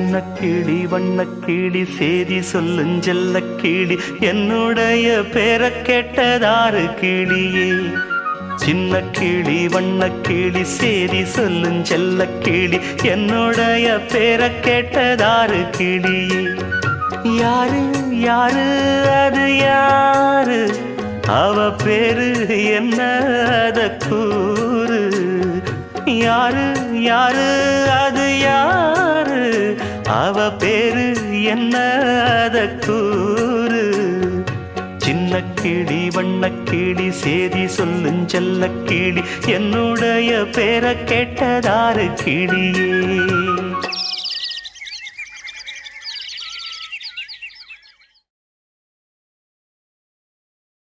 சின்ன கிளி வண்ண கிளி சேதி சொல்லும் செல்ல கிளி என்னுடைய பேரை கேட்டதாறு கிளியே. சின்ன கிளி வண்ண கிளி சேதி சொல்லும் செல்ல கிளி என்னுடைய பேரை கேட்டதாறு கிளியே. யாரு யாரு அது யாரு, அவ பேரு என்ன அத கூறு. யாரு யாரு அது யாரு, அவ பேரு என்ன அத கூறு. சின்ன கிளி வண்ண கிளி சேதி சொல்லும் செல்ல கிளி என்னுடைய பேரை கேட்டதாறு கிளியே.